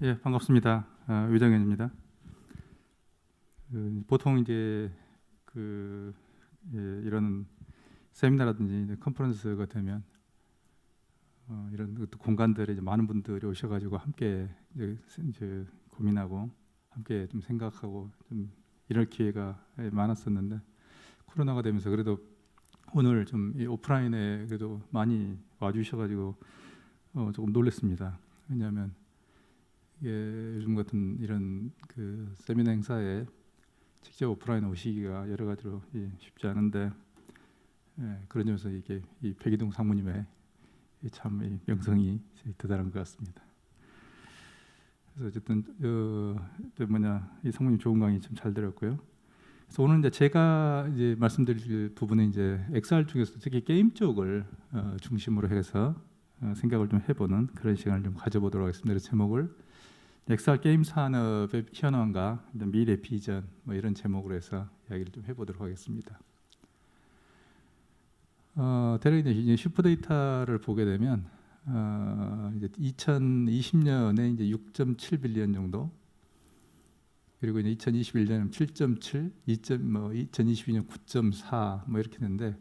예, 반갑습니다. 유정현입니다. 보통 이제 이런 세미나라든지 이제 컨퍼런스가 되면 이런 공간들에 이제 많은 분들이 오셔가지고 함께 이제 고민하고 함께 좀 생각하고 좀 이럴 기회가 많았었는데 코로나가 되면서 그래도 오늘 좀 이 오프라인에 그래도 많이 와주셔가지고 조금 놀랐습니다. 왜냐하면 요즘 같은 이런 세미나 행사에 직접 오프라인 오시기가 여러 가지로 쉽지 않은데 그런 점에서 이게 이 백이동 상무님의 참 이 명성이 대단한 것 같습니다. 그래서 어쨌든 이 상무님 좋은 강의 좀 잘 들었고요. 그래서 오늘 이제 제가 이제 말씀드릴 부분은 이제 XR 중에서 특히 게임 쪽을 중심으로 해서 생각을 좀 해보는 그런 시간을 좀 가져보도록 하겠습니다. 그래서 제목을 XR 게임 산업의 현황과 미래 비전 뭐 이런 제목으로 해서 이야기를 좀 해보도록 하겠습니다. 대략 이제 슈퍼데이터를 보게 되면 이제 2020년에 이제 6.7 빌리언 정도, 그리고 이제 2021년은 7.7, 2022년 9.4 뭐 이렇게 되는데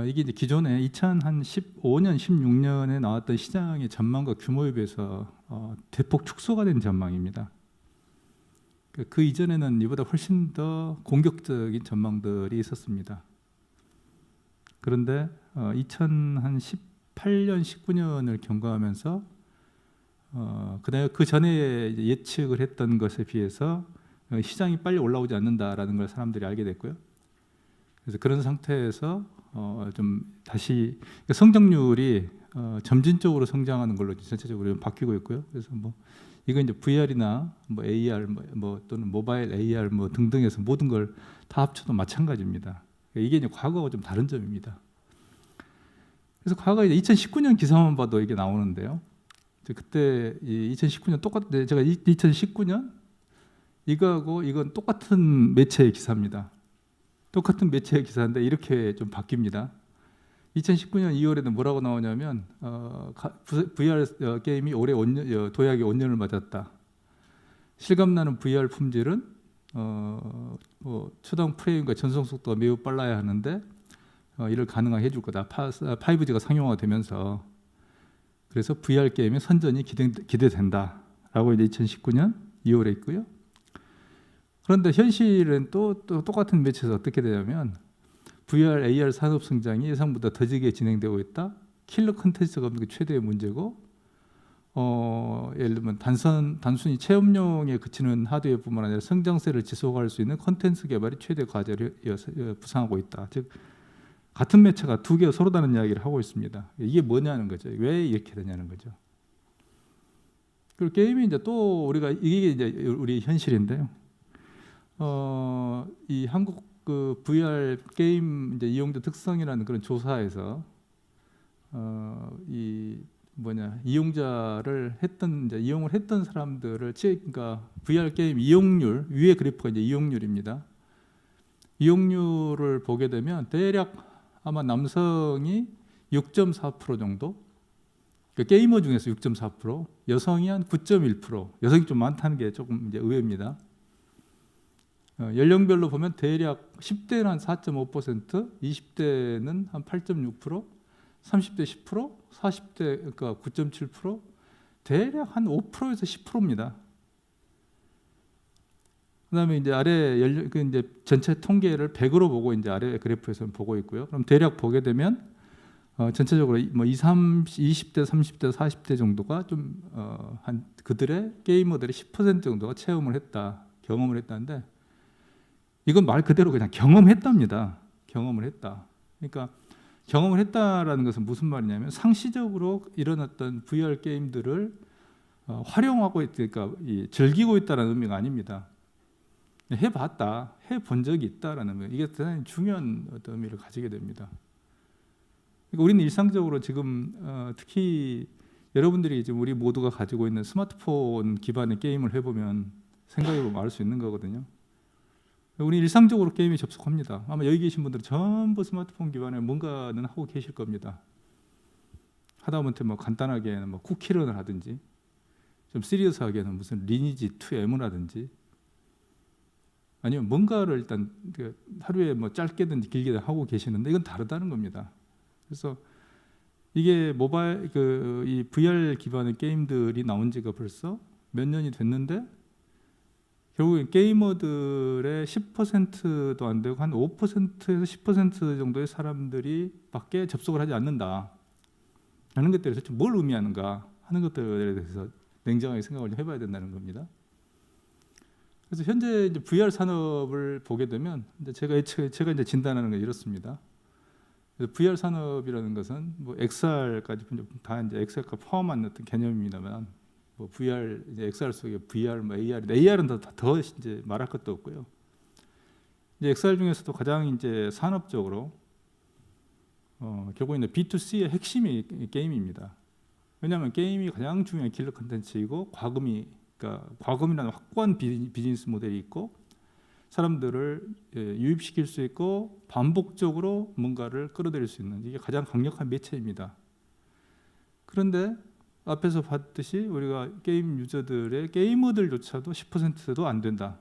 이게 이제 기존에 2015년, 16년에 나왔던 시장의 전망과 규모에 비해서 대폭 축소가 된 전망입니다. 그 이전에는 이보다 훨씬 더 공격적인 전망들이 있었습니다. 그런데 2018년, 19년을 경과하면서 그다음에 그 전에 예측을 했던 것에 비해서 시장이 빨리 올라오지 않는다라는 걸 사람들이 알게 됐고요. 그래서 그런 상태에서 좀 다시 성장률이 점진적으로 성장하는 걸로 전체적으로 바뀌고 있고요. 그래서 뭐 이건 이제 VR이나 뭐 AR 뭐 또는 모바일 AR 뭐 등등해서 모든 걸 다 합쳐도 마찬가지입니다. 이게 이제 과거와 좀 다른 점입니다. 그래서 과거 이제 2019년 기사만 봐도 이게 나오는데요. 그때 2019년 똑같은데 제가 2019년 이거하고 이건 똑같은 매체의 기사입니다. 똑같은 매체의 기사인데 이렇게 좀 바뀝니다. 2019년 2월에는 뭐라고 나오냐면 VR 게임이 올해 도약이 5년을 맞았다. 실감나는 VR 품질은 초당 프레임과 전송 속도가 매우 빨라야 하는데 이를 가능하게 해줄 거다. 5G가 상용화되면서 그래서 VR 게임의 선전이 기대된다라고 이제 2019년 2월에 있고요. 그런데 현실은 또 똑같은 매체에서 어떻게 되냐면 VR, AR 산업 성장이 예상보다 더디게 진행되고 있다. 킬러 콘텐츠가 없는 게 최대의 문제고, 예를 들면 단순히 체험용에 그치는 하드웨어뿐만 아니라 성장세를 지속할 수 있는 콘텐츠 개발이 최대 과제를 부상하고 있다. 즉 같은 매체가 두 개가 서로 다른 이야기를 하고 있습니다. 이게 뭐냐는 거죠. 왜 이렇게 되냐는 거죠. 그리고 게임이 이제 또 이게 이제 우리 현실인데요. 이 한국 VR 게임 이제 이용자 특성이라는 그런 조사에서 이용자를 이용을 했던 사람들을 그러니까 VR 게임 이용률 위에 그래프가 이제 이용률입니다. 이용률을 보게 되면 대략 아마 남성이 6.4% 정도, 그러니까 게이머 중에서 6.4%, 여성이 한 9.1%, 여성이 좀 많다는 게 조금 이제 의외입니다. 연령별로 보면 대략 10대는 한 4.5%, 20대는 한 8.6%, 30대 10%, 40대 그러니까 9.7%, 대략 한 5%에서 10%입니다. 그다음에 이제 아래 이제 전체 통계를 100으로 보고 이제 아래 그래프에서 보고 있고요. 그럼 대략 보게 되면 전체적으로 뭐 20대, 30대, 40대 정도가 좀 한 그들의 게이머들의 10% 정도가 경험을 했다는데 이건 말 그대로 그냥 경험했답니다. 경험을 했다. 그러니까 경험을 했다라는 것은 무슨 말이냐면 상시적으로 이런 어떤 VR 게임들을 활용하고 그러니까 즐기고 있다는 의미가 아닙니다. 해봤다, 해본 적이 있다라는 이게 대단히 중요한 어떤 의미를 가지게 됩니다. 그러니까 우리는 일상적으로 지금 특히 여러분들이 지금 우리 모두가 가지고 있는 스마트폰 기반의 게임을 해보면 생각해보면 알 수 있는 거거든요. 우리 일상적으로 게임에 접속합니다. 아마 여기 계신 분들은 전부 스마트폰 기반에 뭔가는 하고 계실 겁니다. 하다못해 뭐 간단하게 뭐 쿠키런을 하든지 좀 시리어스하게는 무슨 리니지 2M이라든지 아니면 뭔가를 일단 하루에 뭐 짧게든 길게든 하고 계시는데 이건 다르다는 겁니다. 그래서 이게 모바일 이 VR 기반의 게임들이 나온 지가 벌써 몇 년이 됐는데 결국엔 게이머들의 10%도 안 되고 한 5%에서 10% 정도의 사람들이 밖에 접속을 하지 않는다 라는 것들이 도대체 뭘 의미하는가 하는 것들에 대해서 냉정하게 생각을 좀 해봐야 된다는 겁니다. 그래서 현재 이제 VR 산업을 보게 되면 이제 제가 이제 진단하는 건 이렇습니다. 그래서 VR 산업이라는 것은 뭐 XR까지 다 이제 XR과 포함한 어떤 개념입니다만, 뭐 VR 이제 XR 속에 VR, 뭐 AR은 더 이제 말할 것도 없고요. 이제 XR 중에서도 가장 이제 산업적으로 결국에는 B2C의 핵심이 게임입니다. 왜냐하면 게임이 가장 중요한 킬러 컨텐츠이고 그러니까 과금이라는 확고한 비즈니스 모델이 있고 사람들을 유입시킬 수 있고 반복적으로 뭔가를 끌어들일 수 있는 이게 가장 강력한 매체입니다. 그런데 앞에서 봤듯이 우리가 게임 유저들의 게이머들조차도 10%도 안 된다.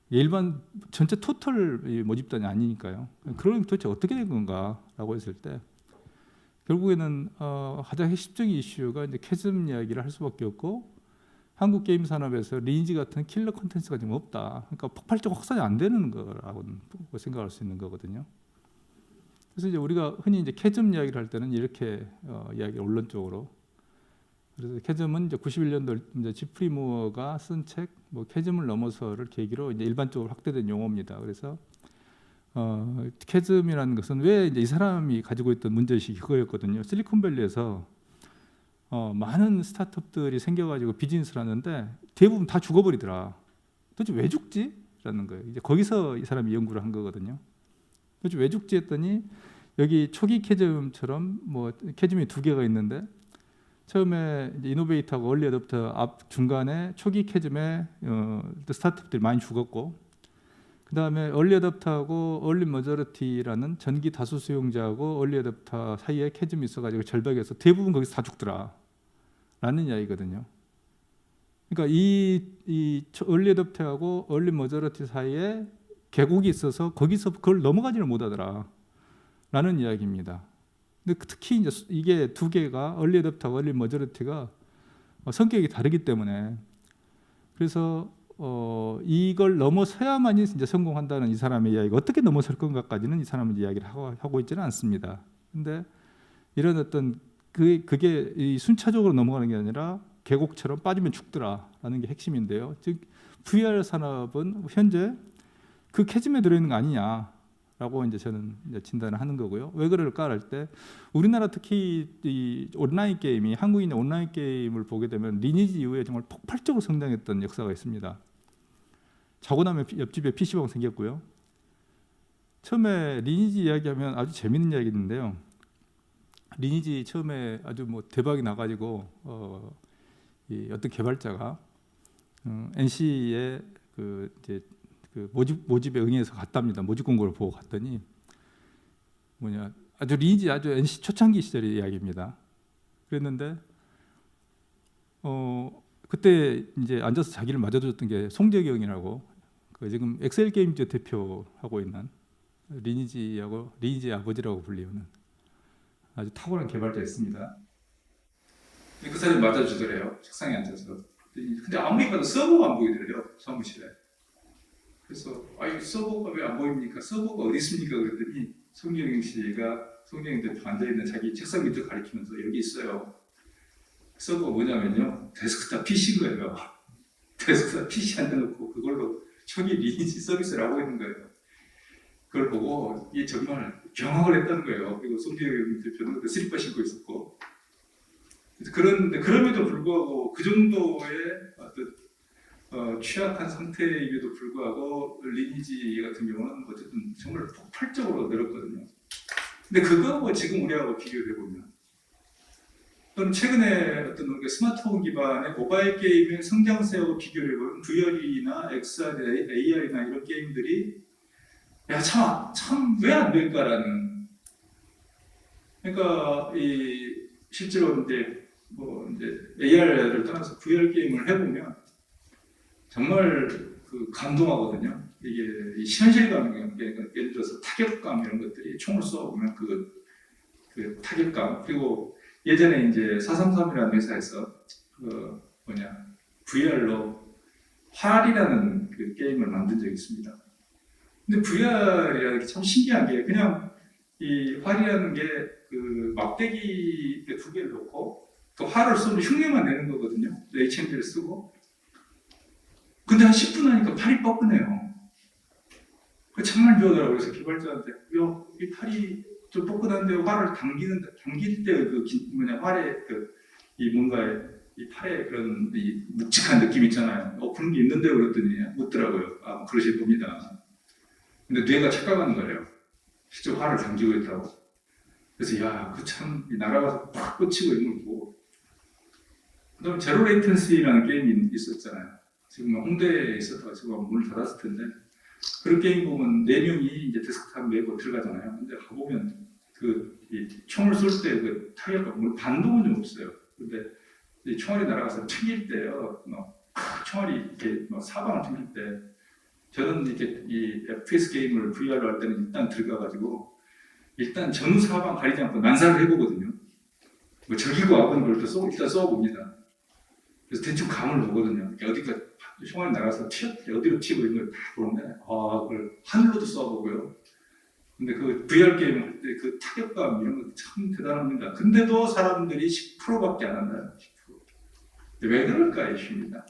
일반 전체 토탈 모집단이 아니니까요. 그럼 도대체 어떻게 된 건가라고 했을 때 결국에는 가장 핵심적인 이슈가 이제 캐즘 이야기를 할 수밖에 없고 한국 게임 산업에서 리니지 같은 킬러 콘텐츠가 지금 없다. 그러니까 폭발적 확산이 안 되는 거라고 생각할 수 있는 거거든요. 그래서 이제 우리가 흔히 이제 캐즘 이야기를 할 때는 이렇게 이야기 원론적으로 그래서 캐즘은 이제 91년도 이제 지프리 무어가 쓴 책 뭐 캐즘을 넘어서를 계기로 이제 일반적으로 확대된 용어입니다. 그래서 캐즘이라는 것은 왜 이제 이 사람이 가지고 있던 문제의식이 그거였거든요. 실리콘밸리에서 많은 스타트업들이 생겨가지고 비즈니스를 하는데 대부분 다 죽어버리더라. 도대체 왜 죽지? 라는 거예요. 이제 거기서 이 사람이 연구를 한 거거든요. 도대체 왜 죽지 했더니 여기 초기 캐즘처럼 뭐 캐즘이 두 개가 있는데 처음에 이제 이노베이터하고 얼리 어댑터 앞 중간에 초기 캐즘에 스타트업들이 많이 죽었고 그 다음에 얼리 어댑터하고 얼리 머저리티라는 전기 다수 수용자하고 얼리 어댑터 사이에 캐즘이 있어가지고 절벽에서 대부분 거기서 다 죽더라 라는 이야기거든요. 그러니까 이 얼리 어댑터하고 얼리 머저리티 사이에 계곡이 있어서 거기서 그걸 넘어가지를 못하더라 라는 이야기입니다. 근데 특히 이제 이게 두 개가 얼리 어댑터와 얼리 머저리티가 성격이 다르기 때문에 그래서 이걸 넘어서야만이 이제 성공한다는 이 사람의 이야기가 어떻게 넘어설 건가까지는 이 사람은 이야기를 하고 있지는 않습니다. 근데 이런 어떤 그게 이 순차적으로 넘어가는 게 아니라 계곡처럼 빠지면 죽더라라는 게 핵심인데요. 즉 VR 산업은 현재 그 캐즘에 들어있는 거 아니냐라고 이제 저는 이제 진단을 하는 거고요. 왜 그럴까 할 때 우리나라 특히 이 온라인 게임이 한국인의 온라인 게임을 보게 되면 리니지 이후에 정말 폭발적으로 성장했던 역사가 있습니다. 자고 나면 옆집에 PC방 생겼고요. 처음에 리니지 이야기하면 아주 재밌는 이야기인데요. 리니지 처음에 아주 뭐 대박이 나가지고 어떤 개발자가 NC에 이제 모집에 응해서 갔답니다. 모집 공고를 보고 갔더니 아주 리니지 아주 NC 초창기 시절의 이야기입니다. 그랬는데 그때 이제 앉아서 자기를 맞아줬던 게 송재기 형이라고 지금 엑셀 게임즈 대표하고 있는 리니지 아버지라고 불리우는 아주 탁월한 개발자였습니다. 그 사람이 맞아주더래요. 책상에 앉아서. 근데 아무리 봐도 서버가 안 보이더래요. 사무실에. 그래서 이 서버가 왜 안 보입니까? 서버가 어디 있습니까? 그랬더니 송재경 씨가 송재경 대표 앉아있는 자기 책상 밑을 가리키면서 여기 있어요. 서버가 뭐냐면요. 데스크탑 PC인 거예요. 데스크탑 PC 앉아놓고 그걸로 초기 리니지 서비스를 하고 있는 거예요. 그걸 보고 이 정말 경악을 했다는 거예요. 그리고 송재경 대표는 그 슬리퍼 신고 있었고. 그럼에도 불구하고 그 정도의 어떤 취약한 상태임에도 불구하고 리니지 같은 경우는 어쨌든 정말 폭발적으로 늘었거든요. 근데 그거하고 지금 우리하고 비교해 보면 또는 최근에 어떤 우리가 스마트폰 기반의 모바일 게임의 성장세하고 비교를 해보면 VR이나 XR, AR이나 이런 게임들이 참 왜 안 될까라는 그러니까 실제로 이제 뭐 이제 AR을 떠나서 VR 게임을 해보면 정말 그 감동하거든요. 이게 현실감, 예를 들어서 타격감 이런 것들이 총을 쏘아보면 그 타격감, 그리고 예전에 이제 433이라는 회사에서 그 VR로 활이라는 그 게임을 만든 적이 있습니다. 근데 VR이라는 게 참 신기한 게 그냥 이 활이라는 게 그 막대기 2개를 놓고 또 활을 쏘면 흉내만 내는 거거든요. HMD를 쓰고. 근데 한 10분 하니까 팔이 뻐근해요. 그 정말 좋아하더라고요. 그래서 개발자한테 이 팔이 좀 뻐근한데 활을 당길 때 활에 이 뭔가 이 팔에 그런 이 묵직한 느낌 있잖아요. 그런 게 있는데 그랬더니 묻더라고요. 뭐 그러실 겁니다. 근데 뇌가 착각하는 거예요. 실제 활을 당기고 있다고. 그래서 그 참 날아가서 팍 꽂히고 있는 걸 보고. 그다음에 제로 레이턴시라는 게임이 있었잖아요. 지금 홍대에 있었다가 지금 문을 닫았을 텐데 그런 게임 보면 4명이 이제 데스크탑 메고 들어가잖아요. 근데 가보면 이 총을 쏠 때 그 타격감 반동은 좀 없어요. 근데 이 총알이 날아가서 튕길 때요, 총알이 이렇게 사방을 튕길 때 저는 이렇게 이 FPS 게임을 VR로 할 때는 일단 들어가가지고 일단 전후 사방 가리지 않고 난사를 해보거든요. 적이고 아군 걸 일단 쏘아봅니다. 그래서 대충 감을 보거든요. 어디가 총알이 날아가서 어디로 튀고 이런 걸 다 보는데 그걸 하늘로도 쏘아보고요. 근데 그 VR 게임 그 타격감 이런 거 참 대단합니다. 근데도 사람들이 10%밖에 안 한다요. 10%. 왜 그럴까 이슈입니다.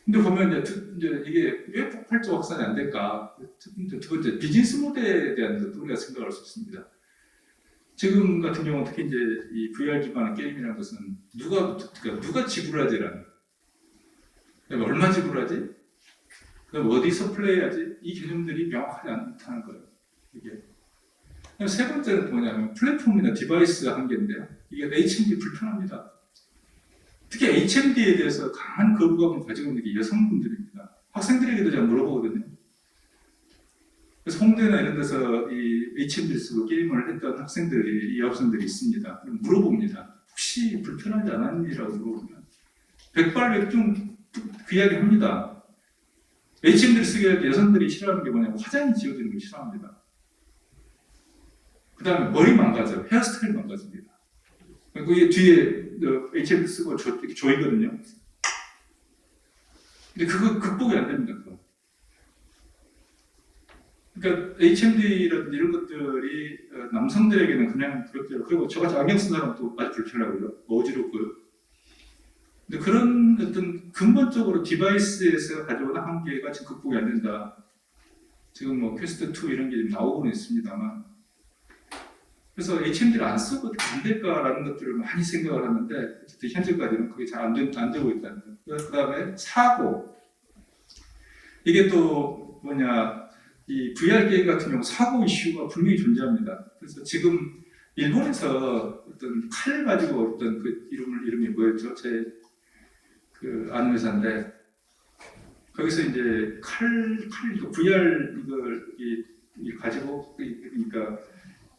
근데 보면 이제 이게 왜 폭발적 확산이 안 될까? 두 번째 비즈니스 모델에 대한 것도 우리가 생각할 수 있습니다. 지금 같은 경우 특히 이제 이 VR 기반의 게임이라는 것은 누가 지불하지라는, 얼마 지불하지? 그럼 어디서 플레이하지? 이 개념들이 명확하지 않다는 거예요. 이게. 세 번째는 뭐냐면 플랫폼이나 디바이스 한계인데요. 이게 HMD 불편합니다. 특히 HMD에 대해서 강한 거부감을 가지고 있는 게 여성분들입니다. 학생들에게도 잘 물어보거든요. 그래서 홍대나 이런 데서 이 HMD를 쓰고 게임을 했던 학생들이, 여학생들이 있습니다. 물어봅니다. 혹시 불편하지 않았니라고 물어보면 백발백중 그 이야기 합니다. HMD를 쓰게 할 때 여성들이 싫어하는 게 뭐냐면 화장이 지워지는 걸 싫어합니다. 그 다음에 머리 망가져, 헤어스타일 망가집니다. 그게 뒤에 HMD 쓰고 이렇게 조이거든요. 근데 그거 극복이 안 됩니다. 그거. 그러니까 HMD라든지 이런 것들이 남성들에게는 그냥 그렇죠. 그리고 저같이 안경 쓴 사람도 아주 불편하고요. 어지럽고요. 근데 그런 어떤 근본적으로 디바이스에서 가져오는 한계가 지금 극복이 안 된다. 지금 뭐 퀘스트 2 이런 게 나오고는 있습니다만, 그래서 HMD를 안 쓰고 안 될까라는 것들을 많이 생각을 하는데 현재까지는 그게 잘 안 되고 있다는 거예요. 그 다음에 사고. 이게 또 이 VR 게임 같은 경우 사고 이슈가 분명히 존재합니다. 그래서 지금 일본에서 어떤 칼 가지고 어떤 그 이름이 뭐였죠? 제 아는 회사인데 거기서 이제 VR 이걸 가지고 그러니까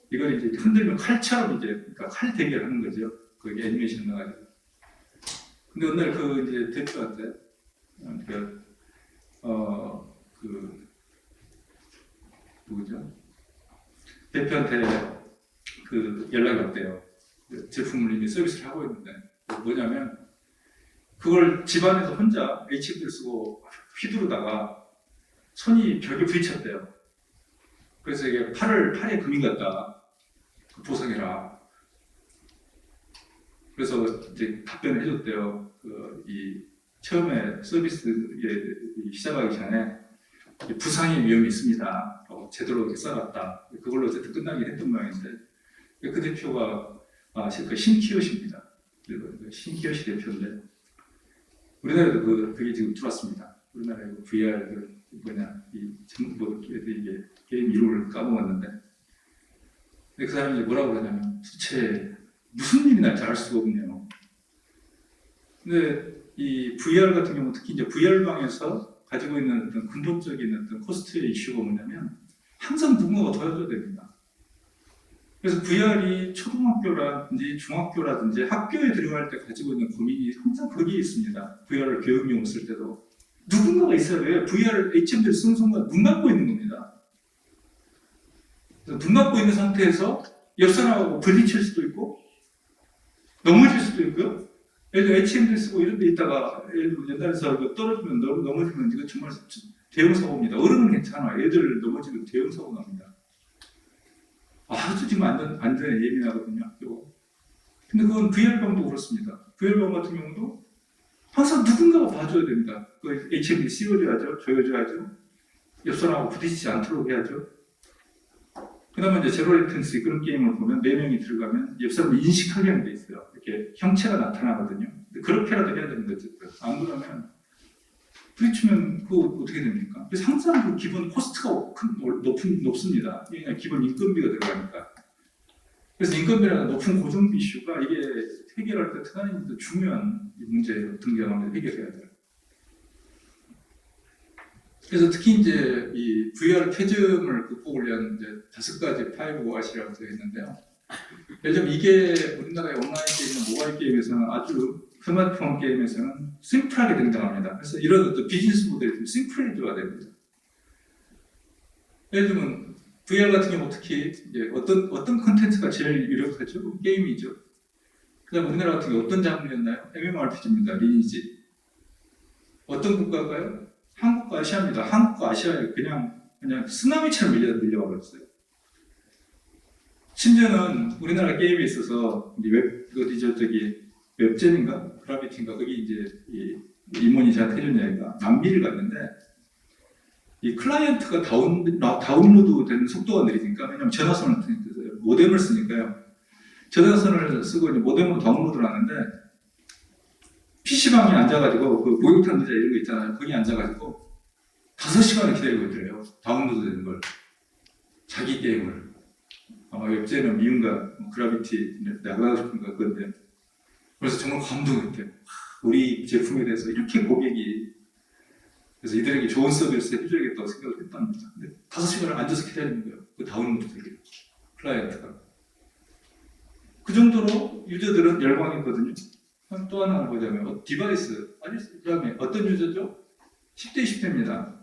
이걸 이제 흔들면 칼처럼 이제 칼 대결하는 거죠. 그 애니메이션 나가지고. 근데 어느 날 이제 대표한테 누구죠? 대표한테 연락이 왔대요. 제품을 이미 서비스를 하고 있는데 뭐냐면 그걸 집안에서 혼자 HMD를 쓰고 휘두르다가 손이 벽에 부딪혔대요. 그래서 이게 팔에 금이 갔다. 보상해라. 그래서 이제 답변을 해줬대요. 처음에 서비스 시작하기 전에 부상의 위험이 있습니다. 제대로 이렇게 써놨다. 그걸로 어쨌든 끝나긴 했던 모양인데 그 대표가 신키요시입니다. 신키요시 대표인데 우리나라에도 그게 지금 들어왔습니다. 우리나라에 VR 이게 게임 이름을 까먹었는데 근데 그 사람이 뭐라고 그러냐면 도대체 무슨 일이 날지 알 수가 없네요. 근데 이 VR 같은 경우 특히 이제 VR방에서 가지고 있는 어떤 근본적인 어떤 코스트의 이슈가 뭐냐면 항상 누군가가 도와줘야 됩니다. 그래서 VR이 초등학교라든지 중학교라든지 학교에 들어갈 때 가지고 있는 고민이 항상 거기에 있습니다. VR을 교육용으로 쓸 때도 누군가가 있어야 돼요. VR, HMD를 쓰는 순간 눈 감고 있는 겁니다. 눈 감고 있는 상태에서 옆 사람하고 부딪힐 수도 있고 넘어질 수도 있고요. 예를 들어 HMD 쓰고 이런 데 있다가 예를 들어 연단에서 떨어지면 넘어지면 이거 정말 대형 사고입니다. 어른은 괜찮아요. 애들 넘어지면 대형 사고 납니다. 아주 지금 안전에 예민하거든요. 학교. 근데 그건 VR병도 그렇습니다. VR병 같은 경우도 항상 누군가가 봐줘야 됩니다. 그 HMD 씌워줘야죠. 조여줘야죠. 옆 사람하고 부딪히지 않도록 해야죠. 그 다음에 이제 제로 레텐스 그런 게임을 보면 4명이 들어가면 옆 사람을 인식하게 하는 게 있어요. 이렇게 형체가 나타나거든요. 그렇게라도 해야 되는 거죠. 안 그러면 부딪히면 그거 어떻게 됩니까? 그래서 항상 그 기본 코스트가 높습니다. 그냥 기본 인건비가 들어가니까. 그래서 인건비라는 높은 고정비 이슈가 이게 해결할 때 대단히 중요한 문제예요. 등장하면 해결해야 돼요. 그래서 특히 이제 이 VR 캐즘을 극복을 위한 이제 5가지 5R이라고 되어 있는데요. 예를 들면 이게 우리나라의 온라인 게임이나 모바일 게임에서는 아주 스마트폰 게임에서는 심플하게 등장합니다. 그래서 이런 어떤 비즈니스 모델이 좀 심플해져야 됩니다. 예를 들면 VR 같은 경우 특히 이제 어떤 컨텐츠가 제일 유력하죠? 게임이죠. 그다음 우리나라 같은 경우 어떤 장르였나요? MMORPG입니다. 리니지. 어떤 국가가요? 한국과 아시아입니다. 한국과 아시아에 그냥 쓰나미처럼 밀려와 버렸어요. 심지어는 우리나라 게임에 있어서 웹젠인가 그라비티인가 거기 이제 이모니 저한테 해준 이야기가 남미를 갔는데 이 클라이언트가 다운로드 되는 속도가 느리니까 왜냐면 전화선을 모뎀을 쓰니까요. 전화선을 쓰고 이제 모뎀으로 다운로드를 하는데 PC방에 앉아가지고 그 목욕탕 의자 이런 거 있잖아요. 거기 앉아가지고 5시간을 기다리고 있더래요. 다운로드 되는 걸. 자기 게임을. 아마 웹제는 미운가 그라비티 나가고 싶은가 그건데 그래서 정말 감동했대요. 우리 제품에 대해서 이렇게 고객이 그래서 이들에게 좋은 서비스를 해줘야겠다고 생각을 했답니다. 근데 5시간을 앉아서 기다리는 거예요. 그 다운로드 되게 클라이언트가. 그 정도로 유저들은 열광했거든요. 또 하나 보자면 디바이스 그다음에 어떤 유저죠? 10대 20대입니다.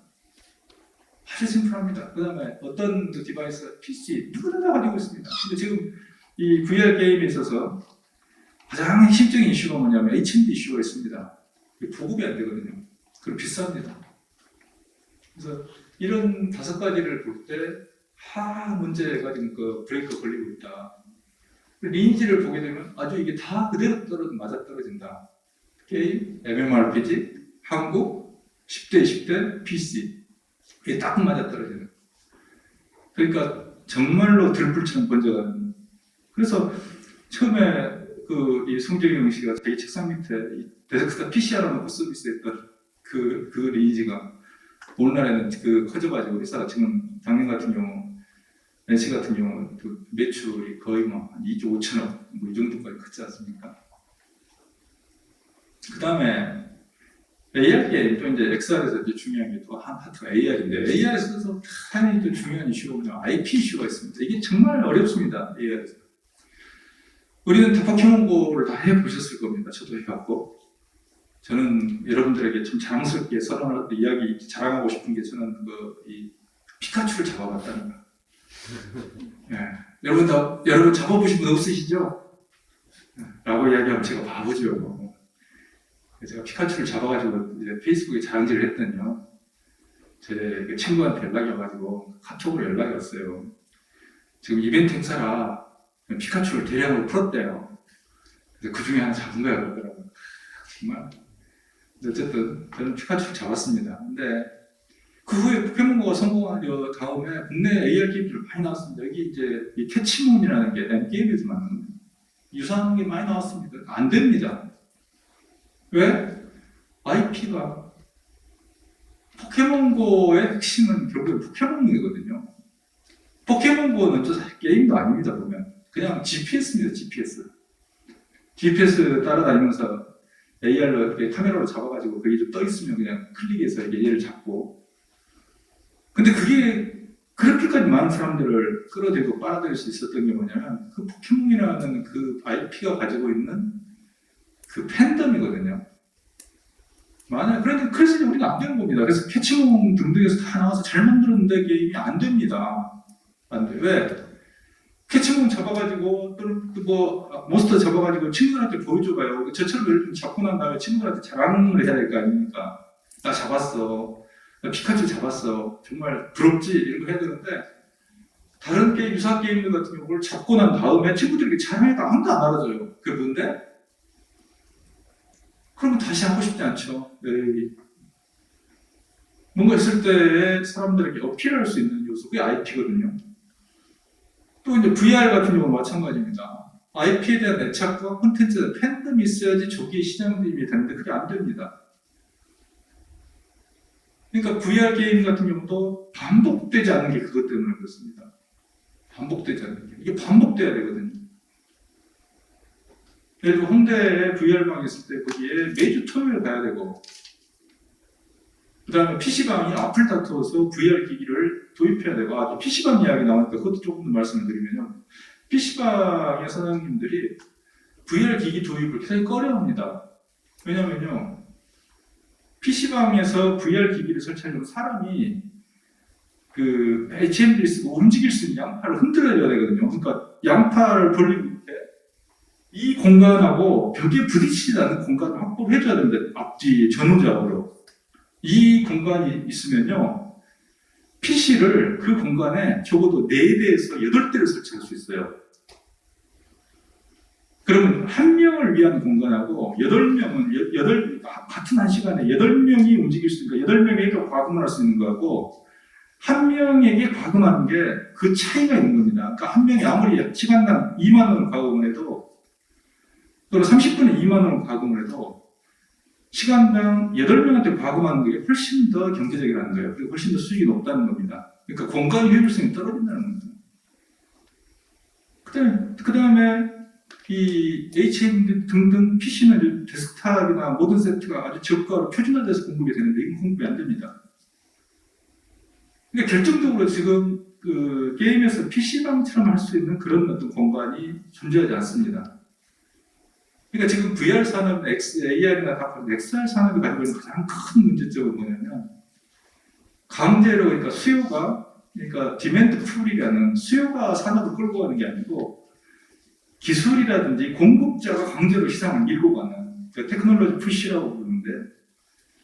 아주 심플합니다. 그 다음에 어떤 디바이스, PC 누구나 다 가지고 있습니다. 근데 지금 이 VR 게임에 있어서 가장 핵심적인 이슈가 뭐냐면 HMD 이슈가 있습니다. 보급이 안 되거든요. 그리고 비쌉니다. 그래서 이런 5가지를 볼 때 문제가 지금 그 브레이크가 걸리고 있다. 리니지를 보게 되면 아주 이게 다 그대로 맞아떨어진다. 게임, MMORPG, 한국, 10대, 20대, PC 이게 딱 맞아떨어지는. 그러니까 정말로 들불처럼 번져가는. 그래서 처음에 이 송정영 씨가 자기 책상 밑에 데스크탑 PC 하나 놓고 서비스했던 그 리니지가 오늘날에는 커져가지고 회사가 지금 작년 같은 경우 NC 같은 경우 그 매출이 거의 한 2조 5천억 이 정도까지 컸지 않습니까? 그 다음에 AR 게임 또 이제 XR에서 이제 중요한 게 또 한 파트가 AR인데 AR에서도 당연히 또 중요한 이슈가 뭐냐면 IP 이슈가 있습니다. 이게 정말 어렵습니다. AR에서. 우리는 다 포켓몬고를 다 해보셨을 겁니다. 저도 해봤고 저는 여러분들에게 좀 자랑스럽게 자랑하고 싶은 게 저는 이 피카츄를 잡아봤다는 거. 예. 여러분 잡아보신 분 없으시죠? 라고 이야기하면 제가 바보죠. 제가 피카츄를 잡아가지고 이제 페이스북에 자랑질을 했더니요. 제 친구한테 연락이 와가지고 카톡으로 연락이 왔어요. 지금 이벤트 행사라 피카츄를 대량으로 풀었대요. 그래서 그 중에 하나 잡은 거야 그러더라고요. 정말. 어쨌든 저는 피카츄를 잡았습니다. 근데 그 후에 포켓몬고가 성공한 다음에 국내 AR 게임들 많이 나왔습니다. 여기 이제 이 캐치몬이라는 게 게임에서 만든 유사한 게 많이 나왔습니다. 안 됩니다. 왜? IP가 포켓몬고의 핵심은 결국 포켓몬이거든요. 포켓몬고는 또 사실 게임도 아닙니다. 보면 그냥 GPS입니다. GPS 따라다니면서 AR로 카메라로 잡아가지고 그게 좀 떠있으면 그냥 클릭해서 얘를 잡고 근데 그게 그렇게까지 많은 사람들을 끌어들이고 빨아들일 수 있었던 게 뭐냐면 그 포켓몬이라는 그 IP가 가지고 있는 그 팬덤이거든요. 그래서 이제 우리가 안 되는 겁니다. 그래서 캐치몽 등등에서 다 나와서 잘 만들었는데 게임이 안 됩니다. 안 돼. 왜? 캐치몽 잡아가지고 또는 몬스터 잡아가지고 친구들한테 보여줘봐요. 저처럼 예를 들면 잡고 난 다음에 친구들한테 자랑을 해야 될 거 아닙니까? 나 잡았어. 나 피카츄 잡았어. 정말 부럽지? 이런 거 해야 되는데 다른 게임, 유사 게임들 같은 경우를 잡고 난 다음에 친구들에게 자랑해도 아무도 안 알아줘요. 그게 뭔데? 그러면 다시 하고 싶지 않죠. 에이. 뭔가 있을 때 사람들에게 어필할 수 있는 요소, 그게 IP거든요. 또 이제 VR 같은 경우는 마찬가지입니다. IP에 대한 애착과 콘텐츠에 대한 팬덤이 있어야지 조기 시장 진입이 되는데 그게 안 됩니다. 그러니까 VR 게임 같은 경우도 반복되지 않는 게 그것 때문에 그렇습니다. 반복되지 않는 게. 이게 반복돼야 되거든요. 예를 들어 홍대에 VR방이 있을 때 거기에 매주 토요일 가야 되고 그 다음에 PC방이 앞을 다투어서 VR 기기를 도입해야 되고 PC방 이야기 나오니까 그것도 조금 더 말씀을 드리면요. PC방의 사장님들이 VR 기기 도입을 굉장히 꺼려합니다. 왜냐면요. PC방에서 VR 기기를 설치하려면 사람이 그 HMD를 쓰고 움직일 수 있는 양팔을 흔들어야 되거든요. 그러니까 양팔을 벌리고 이렇게 이 공간하고 벽에 부딪히지 않는 공간을 확보해줘야 됩니다. 앞뒤 전후좌우로. 이 공간이 있으면요. PC를 그 공간에 적어도 4대에서 8대를 설치할 수 있어요. 그러면 한 명을 위한 공간하고 8명은 같은 한 시간에 8명이 움직일 수 있으니까 8명에게 과금을 할 수 있는 거하고 한 명에게 과금하는 게 그 차이가 있는 겁니다. 그러니까 한 명이 아무리 시간당 2만 원을 과금을 해도 또는 30분에 2만 원을 과금을 해도 시간당 8명한테 과금하는 게 훨씬 더 경제적이라는 거예요. 그리고 훨씬 더 수익이 높다는 겁니다. 그러니까 공간 효율성이 떨어진다는 겁니다. 그 다음에 이 HM 등등 PC는 데스크탑이나 모든 세트가 아주 저가로 표준화돼서 공급이 되는데 이건 공급이 안 됩니다. 그러니까 결정적으로 지금 그 게임에서 PC방처럼 할 수 있는 그런 어떤 공간이 존재하지 않습니다. 그러니까 지금 VR 산업, AR이나 XR 산업이 가지고 있는 가장 큰 문제점은 뭐냐면 강제로 그러니까 그러니까 디맨드 풀이라는 수요가 산업을 끌고 가는 게 아니고 기술이라든지 공급자가 강제로 시장을 밀고 가는 그러니까 테크놀로지 푸시라고 부르는데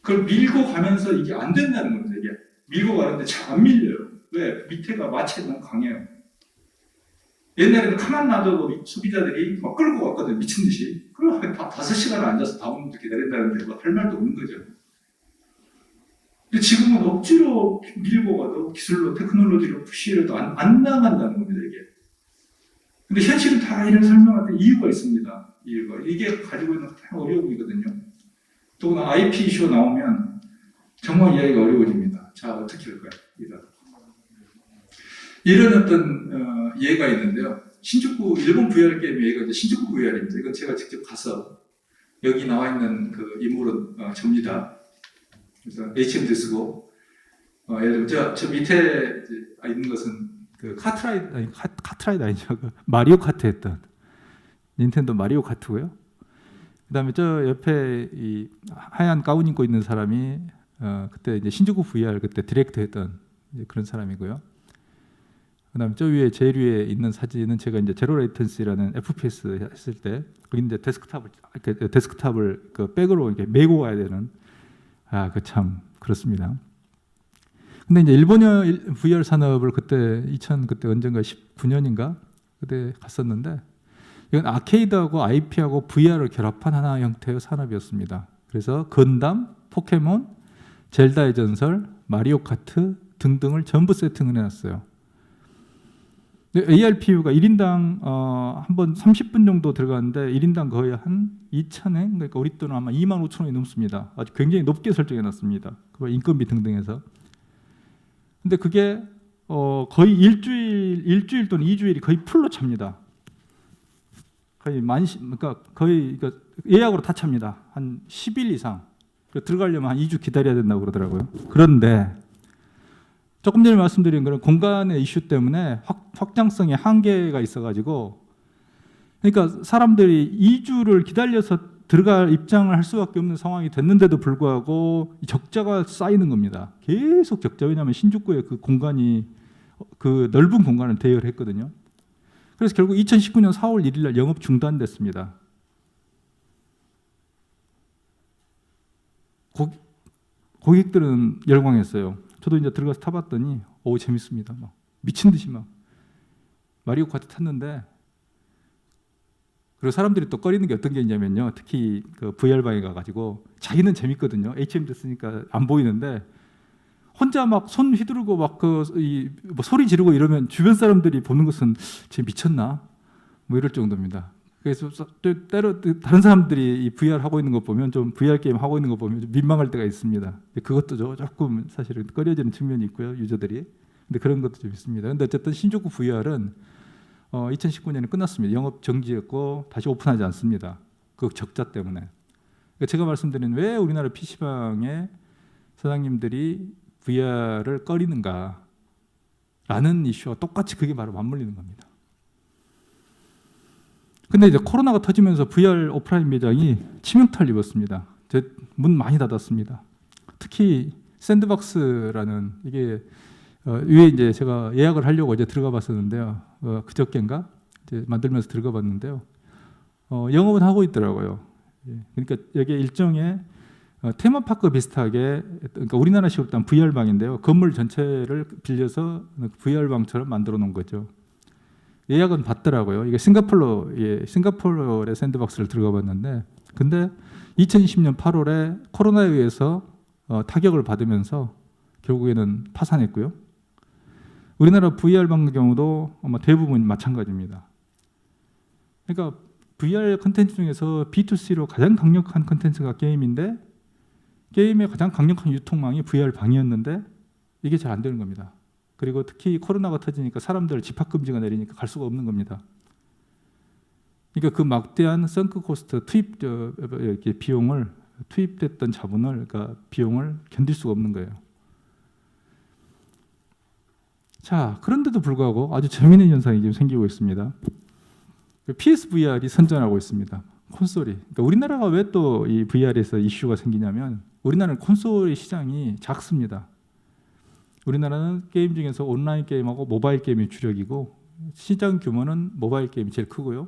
그걸 밀고 가면서 이게 안 된다는 겁니다. 이게 밀고 가는데 잘 안 밀려요. 왜? 밑에가 마찰이 너무 강해요. 옛날에는 가만 놔둬도 소비자들이 막 끌고 갔거든 미친 듯이. 그럼 다 5시간을 앉아서 다음부터 기다린다는데 뭐 할 말도 없는 거죠. 근데 지금은 억지로 밀고 가도 기술로 테크놀로지로 푸시해도 안 나간다는 겁니다 이게. 근데 현실은 다 이런 설명할 때 이유가 있습니다. 이게 가지고 있는 가장 어려움이거든요. 또는 IP 이슈 나오면 정말 이야기가 어려워집니다. 자 어떻게 할까요? 이런 어떤 예가 있는데요. 신주쿠 일본 VR 게임 예가 이제 신주쿠 VR입니다. 이건 제가 직접 가서 여기 나와 있는 그 인물은 접니다. 그래서 HMD 쓰고 예를 들면 저 밑에 있는 것은 그 카트라이드 아니죠. 그 마리오 카트 했던 닌텐도 마리오 카트고요. 그다음에 저 옆에 이 하얀 가운 입고 있는 사람이 그때 이제 신주쿠 VR 그때 디렉터 했던 이제 그런 사람이고요. 그다음에 저 위에 제일 위에 있는 사진은 제가 이제 제로 레이턴시라는 FPS 했을 때 거기 이제 데스크탑을 그 백으로 이렇게 메고 가야 되는 그 참 그렇습니다. 근데 이제 일본의 VR 산업을 그때 그때 언젠가 19년인가 그때 갔었는데 이건 아케이드하고 IP하고 VR을 결합한 하나 형태의 산업이었습니다. 그래서 건담, 포켓몬, 젤다의 전설, 마리오 카트 등등을 전부 세팅을 해놨어요. ARPU가 1인당 한번 30분 정도 들어가는데 1인당 거의 한 2,000엔 그러니까 우리 돈은 아마 25,000원이 넘습니다. 아주 굉장히 높게 설정해놨습니다. 그 인건비 등등해서. 근데 그게 거의 일주일 또는 2주일이 거의 풀로 찹니다. 거의 그러니까 거의 예약으로 다 찹니다. 한 10일 이상. 들어가려면 한 2주 기다려야 된다고 그러더라고요. 그런데 조금 전에 말씀드린 그런 공간의 이슈 때문에 확장성에 한계가 있어가지고, 그러니까 사람들이 2주를 기다려서 들어갈 입장을 할 수밖에 없는 상황이 됐는데도 불구하고 적자가 쌓이는 겁니다. 계속 적자. 왜냐하면 신주쿠의 그 공간이 그 넓은 공간을 대여를 했거든요. 그래서 결국 2019년 4월 1일 날 영업 중단됐습니다. 고객들은 열광했어요. 저도 이제 들어가서 타봤더니 오 재밌습니다. 막 미친 듯이 막 마리오 카트 탔는데, 그리고 사람들이 또 꺼리는 게 어떤 게 있냐면요. 특히 그 VR방에 가가지고 자기는 재밌거든요. HMD 쓰니까 안 보이는데 혼자 막 손 휘두르고 막 그 뭐 소리 지르고 이러면 주변 사람들이 보는 것은 쟤 미쳤나? 뭐 이럴 정도입니다. 그래서 때로 다른 사람들이 이 VR 하고 있는 거 보면 좀 VR 게임 하고 있는 거 보면 좀 민망할 때가 있습니다. 그것도 조금 사실은 꺼려지는 측면이 있고요, 유저들이. 근데 그런 것도 좀 있습니다. 근데 어쨌든 신주쿠 VR은 2019년에 끝났습니다. 영업 정지였고 다시 오픈하지 않습니다. 그 적자 때문에. 그러니까 제가 말씀드린 왜 우리나라 PC방의 사장님들이 VR을 꺼리는가 라는 이슈와 똑같이 그게 바로 맞물리는 겁니다. 근데 이제 코로나가 터지면서 VR 오프라인 매장이 치명타를 입었습니다. 문 많이 닫았습니다. 특히 샌드박스라는 이게 위에 이제 제가 예약을 하려고 이제 들어가 봤었는데요. 그저께인가 이제 만들면서 들어가 봤는데요. 영업은 하고 있더라고요. 그러니까 여기 일종의 테마파크 비슷하게, 그러니까 우리나라식으로 따면 VR방인데요. 건물 전체를 빌려서 VR방처럼 만들어 놓은 거죠. 예약은 받더라고요. 이게 싱가포르의 샌드박스를 들어가 봤는데, 근데 2020년 8월에 코로나에 의해서 타격을 받으면서 결국에는 파산했고요. 우리나라 VR방 경우도 아마 대부분 마찬가지입니다. 그러니까 VR 컨텐츠 중에서 B2C로 가장 강력한 컨텐츠가 게임인데, 게임의 가장 강력한 유통망이 VR방이었는데 이게 잘 안 되는 겁니다. 그리고 특히 코로나가 터지니까 사람들 집합금지가 내리니까 갈 수가 없는 겁니다. 그러니까 그 막대한 선크 코스트 비용을 투입됐던 자본을, 그러니까 비용을 견딜 수가 없는 거예요. 자, 그런데도 불구하고 아주 재미있는 현상이 지금 생기고 있습니다. PSVR이 선전하고 있습니다. 콘솔이. 그러니까 우리나라가 왜 또 이 VR에서 이슈가 생기냐면, 우리나라는 콘솔의 시장이 작습니다. 우리나라는 게임 중에서 온라인 게임하고 모바일 게임이 주력이고, 시장 규모는 모바일 게임이 제일 크고요.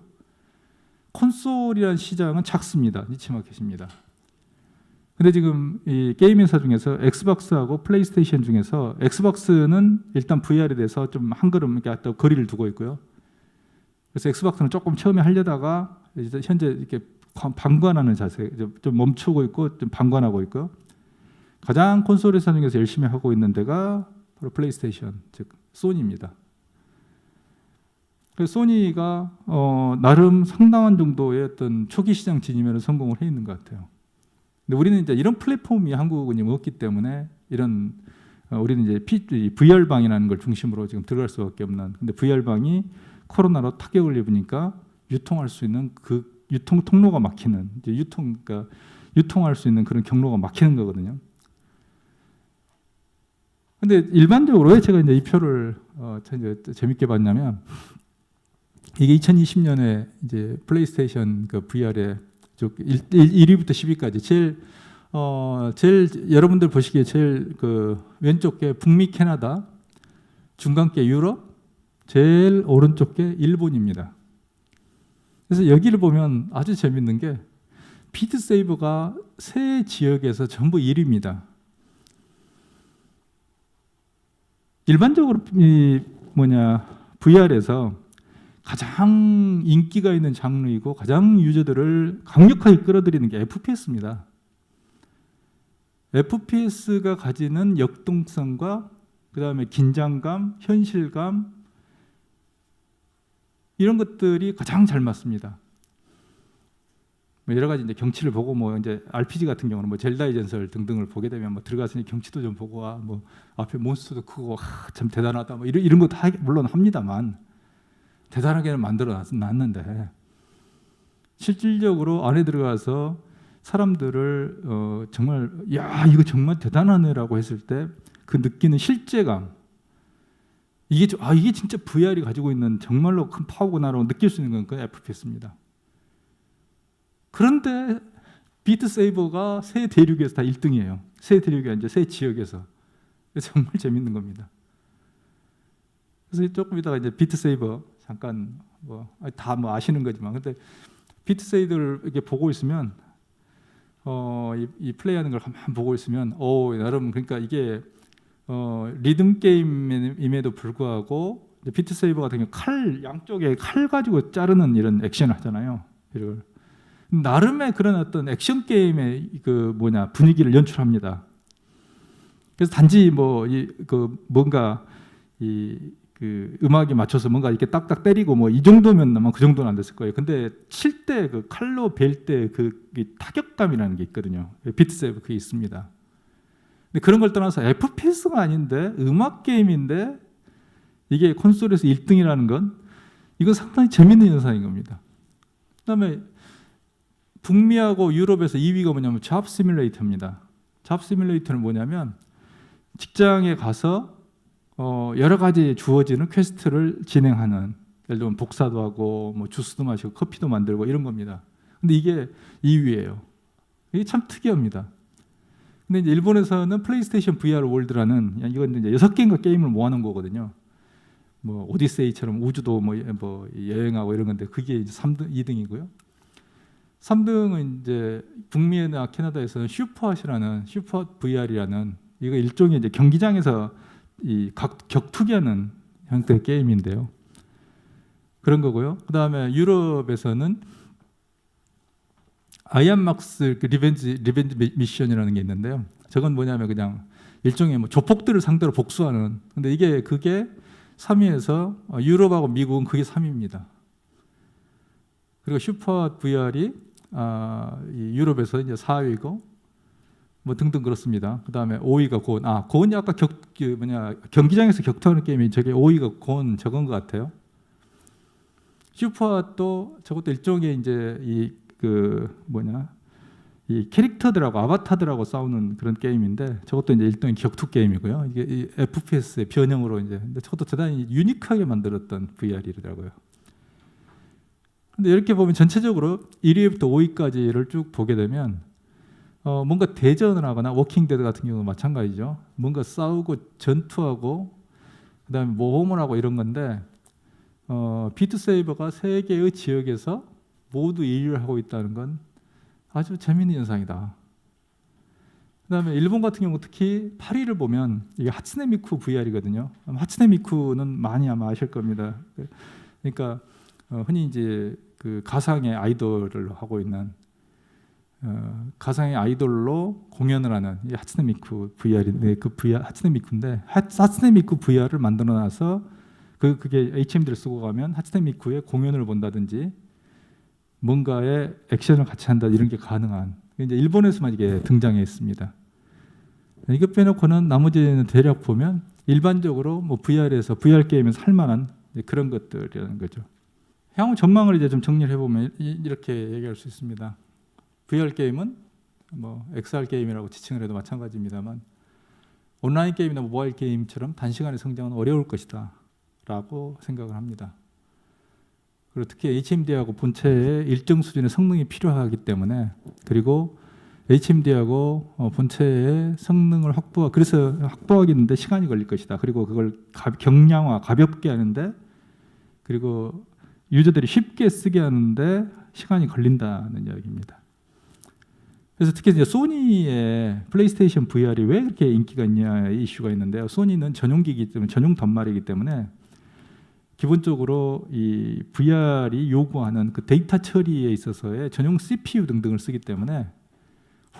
콘솔이라는 시장은 작습니다. 니치마켓입니다. 근데 지금 이 게임 회사 중에서 엑스박스하고 플레이스테이션 중에서 엑스박스는 일단 VR에 대해서 좀 한 걸음 이렇게 또 거리를 두고 있고요. 그래서 엑스박스는 조금 처음에 하려다가 이제 현재 이렇게 방관하는 자세, 좀 멈추고 있고 좀 방관하고 있고요. 가장 콘솔 회사 중에서 열심히 하고 있는 데가 바로 플레이스테이션, 즉 소니입니다. 그래서 소니가 나름 상당한 정도의 어떤 초기 시장 진입에는 성공을 해 있는 것 같아요. 근데 우리는 이제 이런 플랫폼이 한국은 없기 때문에 이런 우리는 이제 VR방이라는 걸 중심으로 지금 들어갈 수밖에 없는. 근데 VR방이 코로나로 타격을 입으니까 유통할 수 있는 그 유통 통로가 막히는, 이제 그러니까 유통할 수 있는 그런 경로가 막히는 거거든요. 근데 일반적으로 왜 제가 이제 이 표를 재밌게 봤냐면, 이게 2020년에 이제 플레이스테이션 그 VR의 1위부터 10위까지 제일 여러분들 보시기에 제일 그 왼쪽 게 북미 캐나다, 중간 게 유럽, 제일 오른쪽 게 일본입니다. 그래서 여기를 보면 아주 재밌는 게 비트 세이버가 세 지역에서 전부 1위입니다. 일반적으로 VR에서 가장 인기가 있는 장르이고 가장 유저들을 강력하게 끌어들이는 게 FPS입니다. FPS가 가지는 역동성과 그다음에 긴장감, 현실감, 이런 것들이 가장 잘 맞습니다. 여러 가지 이제 경치를 보고 이제 RPG 같은 경우는 젤다의 전설 등등을 보게 되면 들어가서 경치도 좀 보고 앞에 몬스터도 크고 참 대단하다 이런 거 다 물론 합니다만, 대단하게는 만들어 놨는데 실질적으로 안에 들어가서 사람들을 정말 야 이거 정말 대단하네라고 했을 때 그 느끼는 실제감, 이게 진짜 VR이 가지고 있는 정말로 큰 파워구나라고 느낄 수 있는 건 그 FPS입니다. 그런데 비트 세이버가 세 대륙에서 다 1등이에요. 세 대륙이 아니라 세 지역에서. 정말 재밌는 겁니다. 그래서 조금 이따가 이제 비트 세이버 잠깐 다 아시는 거지만, 근데 비트 세이버를 이렇게 보고 있으면 이 플레이하는 걸 한번 보고 있으면 나름 그러니까 이게 리듬 게임임에도 불구하고 비트 세이버 같은 경우 양쪽에 칼 가지고 자르는 이런 액션을 하잖아요. 이걸 나름의 그런 어떤 액션 게임의 분위기를 연출합니다. 그래서 단지 뭔가 음악에 맞춰서 뭔가 이렇게 딱딱 때리고 이 정도면 아마 그 정도는 안 됐을 거예요. 근데 칠 때 그 칼로 벨 때 그 타격감이라는 게 있거든요. 비트 세이버 그게 있습니다. 근데 그런 걸 떠나서 FPS가 아닌데 음악 게임인데 이게 콘솔에서 1등이라는 건 이건 상당히 재밌는 현상인 겁니다. 그다음에 북미하고 유럽에서 2위가 뭐냐면 잡 시뮬레이터입니다. 잡 시뮬레이터는 뭐냐면 직장에 가서 여러 가지 주어지는 퀘스트를 진행하는, 예를 들면 복사도 하고 주스도 마시고 커피도 만들고 이런 겁니다. 근데 이게 2위예요. 이게 참 특이합니다. 근데 이제 일본에서는 플레이스테이션 VR 월드라는, 이건 이제 6개인가 게임을 모아놓은 거거든요. 오디세이처럼 우주도 여행하고 이런 건데 그게 이제 2등이고요. 3등은 이제 북미나 캐나다에서는 슈퍼 VR이라는, 이거 일종의 이제 경기장에서 격투기하는 형태의 게임인데요. 그런 거고요. 그다음에 유럽에서는 아이언막스 리벤지 미션이라는 게 있는데요. 저건 뭐냐면 그냥 일종의 조폭들을 상대로 복수하는. 근데 그게 3위에서 유럽하고 미국은 그게 3위입니다. 그리고 슈퍼 VR이 유럽에서 이제 4위고 등등 그렇습니다. 그다음에 5위가 고온이 아까 경기장에서 격투하는 게임이 저게 5위가 고온 저건 것 같아요. 슈퍼도 저것도 일종의 이제 이 캐릭터들하고 아바타들하고 싸우는 그런 게임인데 저것도 이제 일종의 격투 게임이고요. 이게 이 FPS의 변형으로 이제, 근데 저것도 대단히 유니크하게 만들었던 VR이더라고요. 근데 이렇게 보면 전체적으로 1위부터 5위까지를 쭉 보게 되면 뭔가 대전을 하거나 워킹 데드 같은 경우도 마찬가지죠. 뭔가 싸우고 전투하고 그다음에 모험을 하고 이런 건데 비트 세이버가 세 개의 지역에서 모두 1위를 하고 있다는 건 아주 재미있는 현상이다. 그다음에 일본 같은 경우 특히 8위를 보면 이게 하츠네 미쿠 VR이거든요. 하츠네 미쿠는 많이 아마 아실 겁니다. 그러니까 흔히 이제 그 가상의 아이돌을 하고 있는 가상의 아이돌로 공연을 하는 이 하츠네 미쿠 VR인데 하츠네 미쿠인데 하츠네 미쿠 VR을 만들어 놔서 그게 HMD를 쓰고 가면 하츠네 미쿠의 공연을 본다든지 뭔가의 액션을 같이 한다 이런 게 가능한, 이제 일본에서만 이게 등장했습니다. 이거 빼놓고는 나머지는 대략 보면 일반적으로 VR에서 VR 게임에서 할 만한 그런 것들이라는 거죠. 향후 전망을 이제 좀 정리를 해보면 이렇게 얘기할 수 있습니다. VR 게임은 XR 게임이라고 지칭을 해도 마찬가지입니다만 온라인 게임이나 모바일 게임처럼 단시간에 성장은 어려울 것이다 라고 생각을 합니다. 그리고 특히 HMD하고 본체의 일정 수준의 성능이 필요하기 때문에, 그리고 HMD하고 본체의 성능을 그래서 확보하겠는데 시간이 걸릴 것이다. 그리고 그걸 경량화, 가볍게 하는데, 그리고 유저들이 쉽게 쓰게 하는데 시간이 걸린다는 이야기입니다. 그래서 특히 이제 소니의 플레이스테이션 VR이 왜 그렇게 인기가 있냐의 이슈가 있는데요. 소니는 전용기이기 때문에, 전용 단말이기 때문에 기본적으로 이 VR이 요구하는 그 데이터 처리에 있어서의 전용 CPU 등등을 쓰기 때문에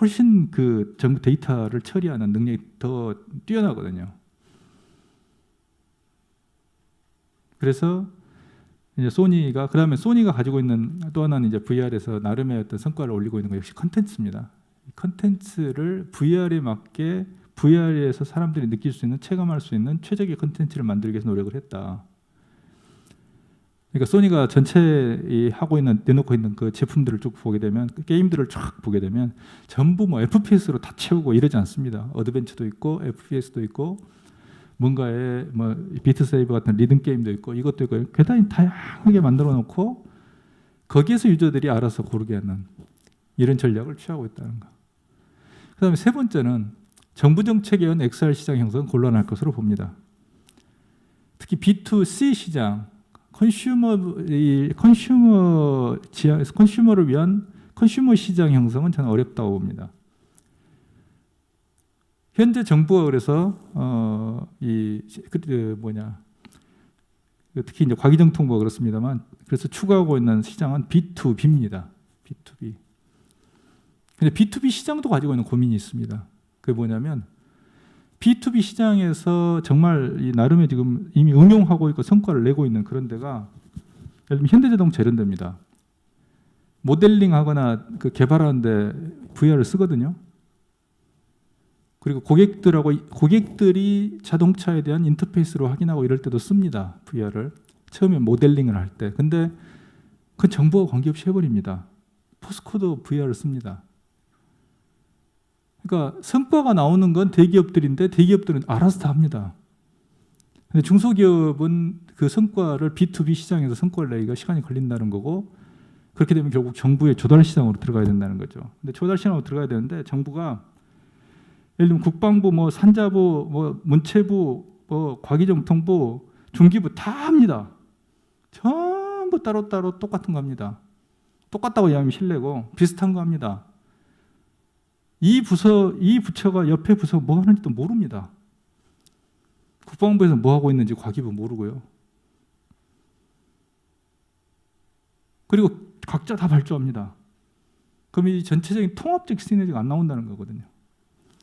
훨씬 그 전부 데이터를 처리하는 능력이 더 뛰어나거든요. 그래서 이제 그다음에 소니가 가지고 있는 또 하나는 이제 VR에서 나름의 어떤 성과를 올리고 있는 건 역시 컨텐츠입니다. 컨텐츠를 VR에 맞게 VR에서 사람들이 느낄 수 있는, 체감할 수 있는 최적의 컨텐츠를 만들기 위해서 노력을 했다. 그러니까 소니가 전체 하고 있는, 내놓고 있는 그 제품들을 쭉 보게 되면, 그 게임들을 쫙 보게 되면 전부 FPS로 다 채우고 이러지 않습니다. 어드벤처도 있고 FPS도 있고 뭔가에 뭐 비트 세이버 같은 리듬 게임도 있고 이것도 있고 굉장히 다양하게 만들어 놓고 거기에서 유저들이 알아서 고르게 하는 이런 전략을 취하고 있다는 거. 그다음에 세 번째는 정부 정책에 의한 XR 시장 형성은 곤란할 것으로 봅니다. 특히 B2C 시장, 컨슈머를 위한 컨슈머 시장 형성은 저는 어렵다고 봅니다. 현재 정부가 그래서 특히 이제 과기정통부가 그렇습니다만 그래서 추구하고 있는 시장은 B2B입니다. B2B. 근데 B2B 시장도 가지고 있는 고민이 있습니다. 그게 뭐냐면 B2B 시장에서 정말 이 나름의 지금 이미 응용하고 있고 성과를 내고 있는 그런 데가 예를 들면 현대자동차 이런 데입니다. 모델링하거나 그 개발하는데 VR을 쓰거든요. 그리고 고객들이 자동차에 대한 인터페이스로 확인하고 이럴 때도 씁니다. VR을. 처음에 모델링을 할 때. 근데 그건 정부와 관계없이 해버립니다. 포스코도 VR을 씁니다. 그러니까 성과가 나오는 건 대기업들인데 대기업들은 알아서 다 합니다. 근데 중소기업은 그 성과를 B2B 시장에서 성과를 내기가 시간이 걸린다는 거고 그렇게 되면 결국 정부의 조달 시장으로 들어가야 된다는 거죠. 근데 조달 시장으로 들어가야 되는데 정부가 예를 들면 국방부, 뭐 산자부, 뭐 문체부, 뭐 과기정통부, 중기부 다 합니다. 전부 따로따로 똑같은 거 합니다. 똑같다고 이야기하면 실례고 비슷한 거 합니다. 이 부처가 옆에 부서가 뭐 하는지도 모릅니다. 국방부에서 뭐 하고 있는지 과기부 모르고요. 그리고 각자 다 발주합니다. 그럼 이 전체적인 통합적 시너지가 안 나온다는 거거든요.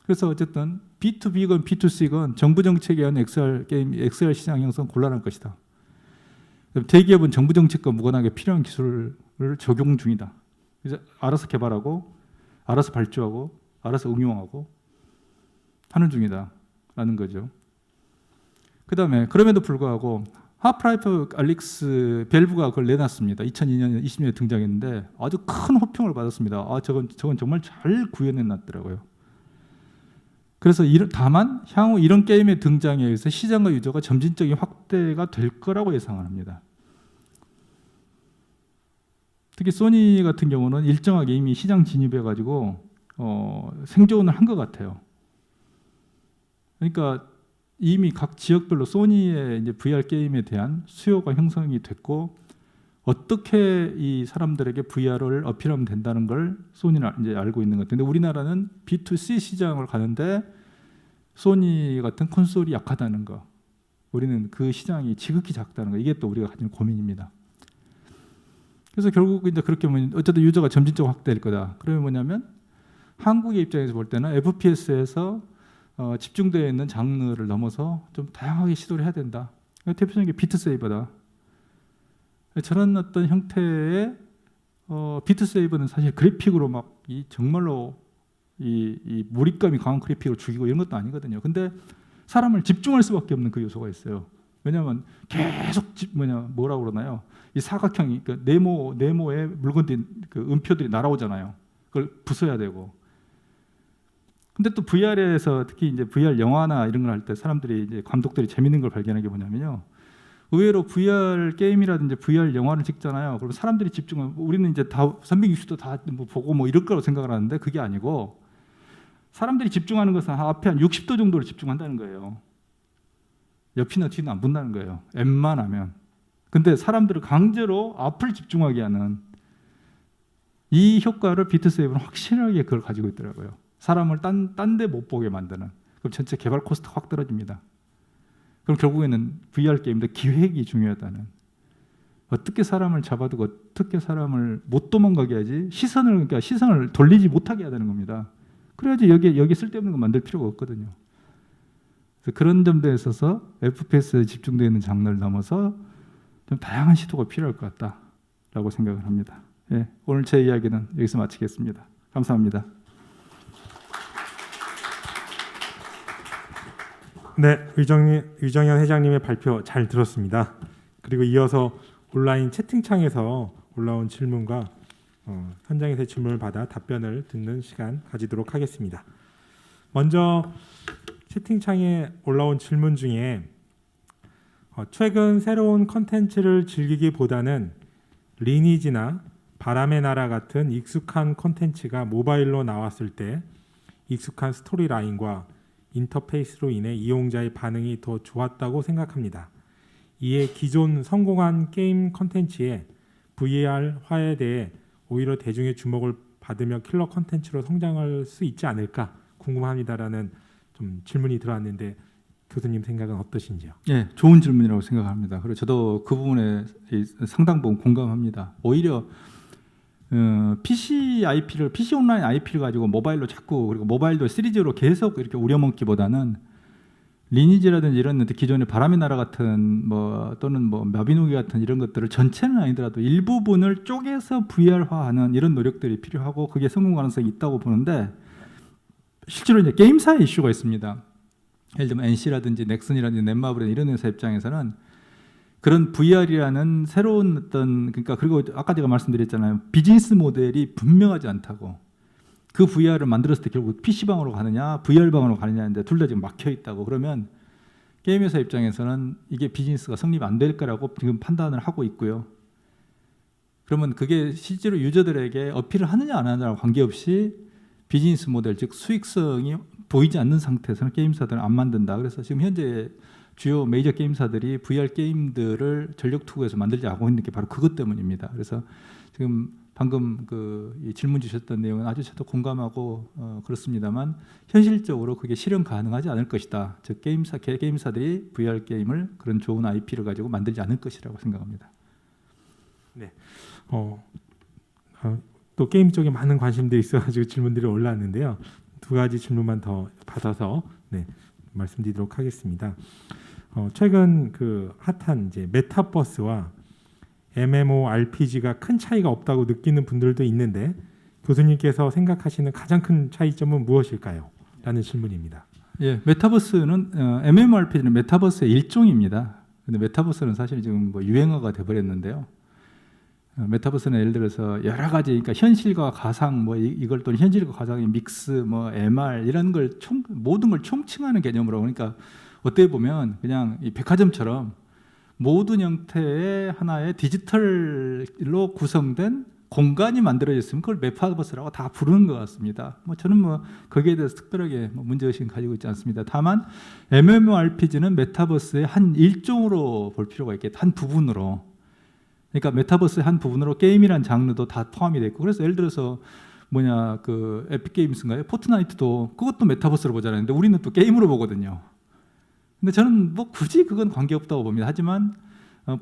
그래서 어쨌든 B2B건 B2C건 정부 정책에 의한 XR 시장 형성 곤란할 것이다. 대기업은 정부 정책과 무관하게 필요한 기술을 적용 중이다. 그래서 알아서 개발하고 알아서 발주하고 알아서 응용하고 하는 중이다라는 거죠. 그 다음에 그럼에도 불구하고 하프라이프 알릭스 밸브가 그걸 내놨습니다. 2002년 20년에 등장했는데 아주 큰 호평을 받았습니다. 저건 정말 잘 구현해놨더라고요. 그래서 다만 향후 이런 게임의 등장에 의해서 시장과 유저가 점진적인 확대가 될 거라고 예상을 합니다. 특히 소니 같은 경우는 일정하게 이미 시장 진입해가지고 생존을 한 것 같아요. 그러니까 이미 각 지역별로 소니의 이제 VR 게임에 대한 수요가 형성이 됐고 어떻게 이 사람들에게 VR을 어필하면 된다는 걸 소니는 이제 알고 있는 것 같은데 우리나라는 B2C 시장을 가는데 소니 같은 콘솔이 약하다는 거, 우리는 그 시장이 지극히 작다는 거, 이게 또 우리가 가진 고민입니다. 그래서 결국 이제 그렇게 보면 어쨌든 유저가 점진적으로 확대될 거다. 그러면 뭐냐면 한국의 입장에서 볼 때는 FPS에서 집중되어 있는 장르를 넘어서 좀 다양하게 시도를 해야 된다. 대표적인 게 비트 세이버다. 저런 어떤 형태의 비트 세이버는 사실 그래픽으로 막 정말로 이 몰입감이 강한 그래픽으로 죽이고 이런 것도 아니거든요. 근데 사람을 집중할 수밖에 없는 그 요소가 있어요. 왜냐하면 계속 뭐라고 그러나요? 이 사각형이 그러니까 네모에 물건들이 그 음표들이 날아오잖아요. 그걸 부숴야 되고. 근데 또 VR에서 특히 이제 VR 영화나 이런 걸 할 때 사람들이 이제 감독들이 재밌는 걸 발견한 게 뭐냐면요. 의외로 VR 게임이라든지 VR 영화를 찍잖아요. 그럼 사람들이 집중하면 우리는 이제 다 360도 다 뭐 보고 뭐 이럴 거라고 생각을 하는데 그게 아니고 사람들이 집중하는 것은 앞에 한 60도 정도를 집중한다는 거예요. 옆이나 뒤는 안 본다는 거예요. 웬만하면. 근데 사람들을 강제로 앞을 집중하게 하는 이 효과를 비트세이버는 확실하게 그걸 가지고 있더라고요. 사람을 딴 데 못 보게 만드는. 그럼 전체 개발 코스트 확 떨어집니다. 그럼 결국에는 VR 게임도 기획이 중요하다는. 어떻게 사람을 잡아두고 어떻게 사람을 못 도망가게 하지? 시선을 돌리지 못하게 해야 되는 겁니다. 그래야지 여기 쓸데없는 거 만들 필요가 없거든요. 그래서 그런 점들에 있어서 FPS에 집중되어 있는 장르를 넘어서 좀 다양한 시도가 필요할 것 같다라고 생각을 합니다. 예, 오늘 제 이야기는 여기서 마치겠습니다. 감사합니다. 네, 유정현 회장님의 발표 잘 들었습니다. 그리고 이어서 온라인 채팅창에서 올라온 질문과 현장에서의 질문을 받아 답변을 듣는 시간 가지도록 하겠습니다. 먼저 채팅창에 올라온 질문 중에 최근 새로운 컨텐츠를 즐기기보다는 리니지나 바람의 나라 같은 익숙한 컨텐츠가 모바일로 나왔을 때 익숙한 스토리 라인과 인터페이스로 인해 이용자의 반응이 더 좋았다고 생각합니다. 이에 기존 성공한 게임 컨텐츠의 VR화에 대해 오히려 대중의 주목을 받으며 킬러 컨텐츠로 성장할 수 있지 않을까 궁금합니다라는 좀 질문이 들어왔는데 교수님 생각은 어떠신지요? 예, 좋은 질문이라고 생각합니다. 그리고 저도 그 부분에 상당 부분 공감합니다. 오히려 PC 온라인 IP를 가지고 모바일로 자꾸 그리고 모바일도 시리즈로 계속 이렇게 우려먹기보다는 리니지라든지 이런 기존의 바람의 나라 같은 또는 마비노기 같은 이런 것들을 전체는 아니더라도 일부분을 쪼개서 VR화하는 이런 노력들이 필요하고 그게 성공 가능성이 있다고 보는데 실제로 이제 게임사의 이슈가 있습니다. 예를 들면 NC라든지 넥슨이라든지 넷마블이라든지 이런 회사 입장에서는 그런 VR이라는 새로운 그러니까 그리고 아까 제가 말씀드렸잖아요. 비즈니스 모델이 분명하지 않다고. 그 VR을 만들었을 때 결국 PC방으로 가느냐 VR방으로 가느냐인데 둘 다 지금 막혀 있다고. 그러면 게임 회사 입장에서는 이게 비즈니스가 성립 안 될 거라고 지금 판단을 하고 있고요. 그러면 그게 실제로 유저들에게 어필을 하느냐 안 하느냐와 관계없이 비즈니스 모델 즉 수익성이 보이지 않는 상태에서는 게임사들은 안 만든다. 그래서 지금 현재 주요 메이저 게임사들이 VR 게임들을 전력 투구해서 만들지 않고 있는 게 바로 그것 때문입니다. 그래서 지금 방금 이 질문 주셨던 내용은 아주 저도 공감하고 그렇습니다만 현실적으로 그게 실현 가능하지 않을 것이다. 즉 게임사들이 VR 게임을 그런 좋은 IP를 가지고 만들지 않을 것이라고 생각합니다. 네. 또 게임 쪽에 많은 관심들이 있어가지고 질문들이 올라왔는데요. 두 가지 질문만 더 받아서 말씀드리도록 하겠습니다. 최근 그 핫한 이제 메타버스와 MMORPG가 큰 차이가 없다고 느끼는 분들도 있는데 교수님께서 생각하시는 가장 큰 차이점은 무엇일까요? 라는 질문입니다. 예, 메타버스는 MMORPG는 메타버스의 일종입니다. 근데 메타버스는 사실 지금 유행어가 돼버렸는데요. 메타버스는 예를 들어서 여러 가지, 그러니까 현실과 가상, 이걸 또 현실과 가상의 믹스, MR 이런 걸 모든 걸 총칭하는 개념으로, 그러니까 어떻게 보면 그냥 이 백화점처럼 모든 형태의 하나의 디지털로 구성된 공간이 만들어졌으면 그걸 메타버스라고 다 부르는 것 같습니다. 저는 거기에 대해서 특별하게 문제의식은 가지고 있지 않습니다. 다만 MMORPG는 메타버스의 한 일종으로 볼 필요가 있겠다. 한 부분으로. 그러니까 메타버스의 한 부분으로 게임이란 장르도 다 포함이 되고, 그래서 예를 들어서 그 에픽게임스인가요? 포트나이트도 그것도 메타버스로 보잖아요. 근데 우리는 또 게임으로 보거든요. 근데 저는 굳이 그건 관계없다고 봅니다. 하지만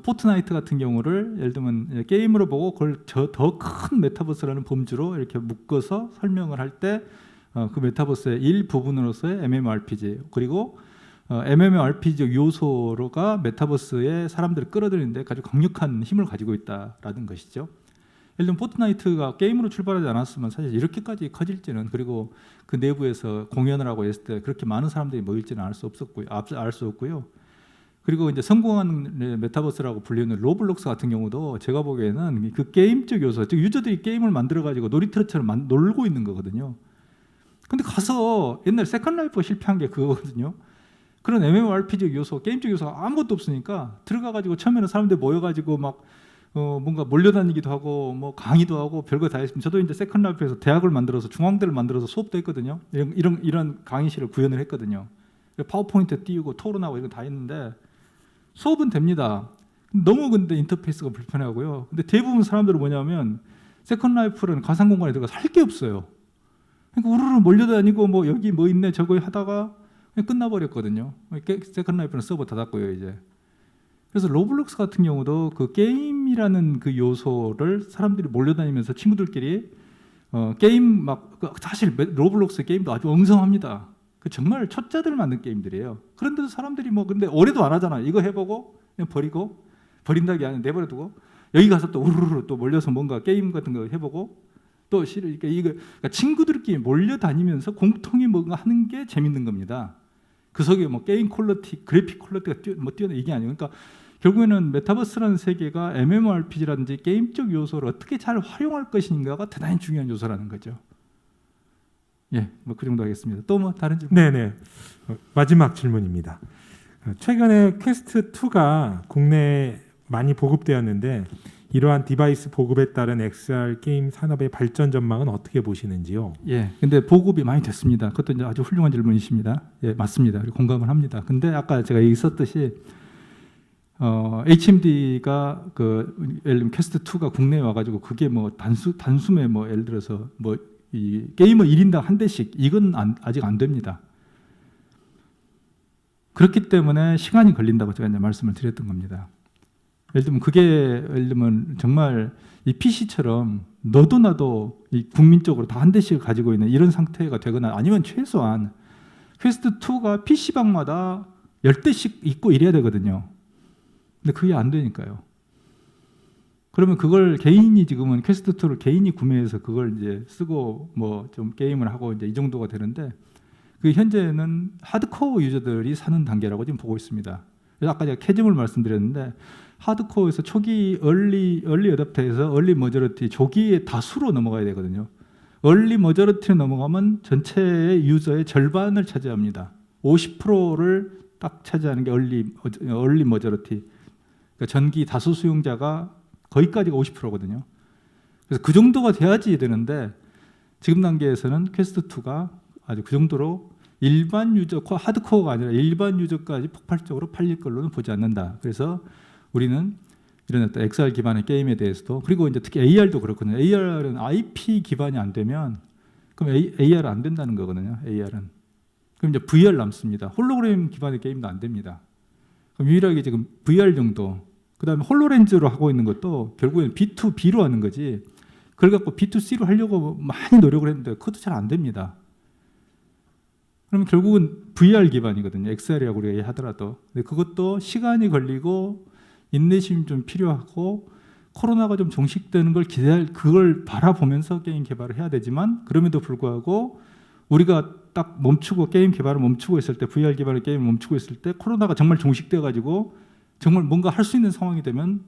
포트나이트 같은 경우를 예를 들면 게임으로 보고 그걸 더 큰 메타버스라는 범주로 이렇게 묶어서 설명을 할 때 그 메타버스의 일부분으로서의 MMORPG, 그리고 MMORPG 요소가 메타버스에 사람들을 끌어들이는데 아주 강력한 힘을 가지고 있다라는 것이죠. 예를 들면 포트나이트가 게임으로 출발하지 않았으면 사실 이렇게까지 커질지는, 그리고 그 내부에서 공연을 하고 했을 때 그렇게 많은 사람들이 모일지는 알 수 없고요. 그리고 이제 성공한 메타버스라고 불리는 로블록스 같은 경우도 제가 보기에는 그 게임적 요소, 즉 유저들이 게임을 만들어 가지고 놀이터처럼 놀고 있는 거거든요. 근데 가서 옛날 세컨 라이프가 실패한 게 그거거든요. 그런 MMORPG 요소, 게임적 요소가 아무것도 없으니까 들어가가지고 처음에는 사람들 모여가지고 뭔가 몰려다니기도 하고 강의도 하고 별거 다 했습니다. 저도 이제 세컨 라이프에서 대학을 만들어서 중앙대를 만들어서 수업도 했거든요. 이런 강의실을 구현을 했거든요. 파워포인트 띄우고 토론하고 이런 거 다 했는데 수업은 됩니다. 너무 근데 인터페이스가 불편하고요. 근데 대부분 사람들은 뭐냐면 세컨 라이프라는 가상 공간에 들어가서 할 게 없어요. 그러니까 우르르 몰려다니고 여기 있네 저거 하다가 그냥 끝나버렸거든요. 세컨 라이프는 서버 닫았고요 이제. 그래서 로블록스 같은 경우도 그 게임이라는 그 요소를 사람들이 몰려다니면서 친구들끼리 게임 사실 로블록스 게임도 아주 엉성합니다. 정말 초짜들 만든 게임들이에요. 그런데도 사람들이 근데 오래도 안 하잖아. 이거 해보고 그냥 버린다기 아니라 내버려두고 여기 가서 또 우르르 또 몰려서 뭔가 게임 같은 거 해보고 또 그러니까 친구들끼리 몰려다니면서 공통이 뭔가 하는 게 재밌는 겁니다. 그 속에 게임 퀄리티, 그래픽 퀄리티가 뛰어나 이게 아니에요. 그러니까 결국에는 메타버스라는 세계가 MMORPG라든지 게임적 요소를 어떻게 잘 활용할 것인가가 대단히 중요한 요소라는 거죠. 예, 뭐 그 정도 하겠습니다. 또 뭐 다른 질문? 네네. 마지막 질문입니다. 최근에 퀘스트 2가 국내에 많이 보급되었는데 이러한 디바이스 보급에 따른 XR 게임 산업의 발전 전망은 어떻게 보시는지요? 예, 근데 보급이 많이 됐습니다. 그것도 이제 아주 훌륭한 질문이십니다. 예, 맞습니다. 그리고 공감을 합니다. 근데 아까 제가 있었듯이 HMD가 예를 들면 퀘스트 2가 국내에 와가지고 그게 뭐 단숨에 뭐 예를 들어서 뭐 이 게이머 1인당 한 대씩 이건 아직 안 됩니다. 그렇기 때문에 시간이 걸린다고 제가 이제 말씀을 드렸던 겁니다. 예를 들면 그게 예를 들면 정말 이 PC처럼 너도 나도 이 국민적으로 다 한 대씩 가지고 있는 이런 상태가 되거나 아니면 최소한 퀘스트 2가 PC방마다 10대씩 있고 이래야 되거든요. 근데 그게 안 되니까요. 그러면 그걸 개인이 지금은 퀘스트 2를 개인이 구매해서 그걸 이제 쓰고 뭐 좀 게임을 하고 이제 이 정도가 되는데 그 현재는 하드코어 유저들이 사는 단계라고 지금 보고 있습니다. 그래서 아까 제가 캐즘을 말씀드렸는데 하드코어에서 초기 얼리 어댑터에서 얼리 머저리티 조기에 다수로 넘어가야 되거든요. 얼리 머저리티로 넘어가면 전체의 유저의 절반을 차지합니다. 50%를 딱 차지하는 게 얼리 머저리티. 그러니까 전기 다수 수용자가 거기까지가 50%거든요. 그래서 그 정도가 돼야지 되는데 지금 단계에서는 퀘스트 2가 아주 그 정도로 일반 유저, 하드코어가 아니라 일반 유저까지 폭발적으로 팔릴 걸로는 보지 않는다. 그래서 우리는 이런 어떤 XR 기반의 게임에 대해서도 그리고 이제 특히 AR도 그렇거든요. AR은 IP 기반이 안 되면 그럼 AR 안 된다는 거거든요. AR은. 그럼 이제 VR 남습니다. 홀로그램 기반의 게임도 안 됩니다. 그럼 유일하게 지금 VR 정도. 그다음에 홀로렌즈로 하고 있는 것도 결국에는 B2B로 하는 거지. 그걸 갖고 B2C로 하려고 많이 노력을 했는데 그것도 잘 안 됩니다. 그러면 결국은 VR 기반이거든요. XR이라고 우리가 하더라도. 근데 그것도 시간이 걸리고 인내심이 좀 필요하고 코로나가 좀 종식되는 걸 그걸 바라보면서 게임 개발을 해야 되지만 그럼에도 불구하고 우리가 딱 멈추고 게임 개발을 멈추고 있을 때 VR 기반의 게임을 멈추고 있을 때 코로나가 정말 종식돼 가지고 정말 뭔가 할 수 있는 상황이 되면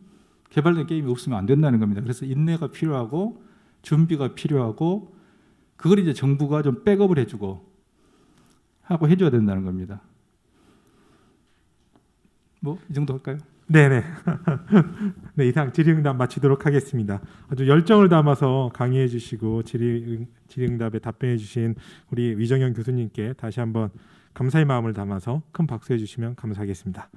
개발된 게임이 없으면 안 된다는 겁니다. 그래서 인내가 필요하고 준비가 필요하고 그걸 이제 정부가 좀 백업을 해주고 하고 해줘야 된다는 겁니다. 뭐 이 정도 할까요? 네네. 네, 이상 질의응답 마치도록 하겠습니다. 아주 열정을 담아서 강의해 주시고 질의응답에 답변해 주신 우리 위정현 교수님께 다시 한번 감사의 마음을 담아서 큰 박수 해 주시면 감사하겠습니다.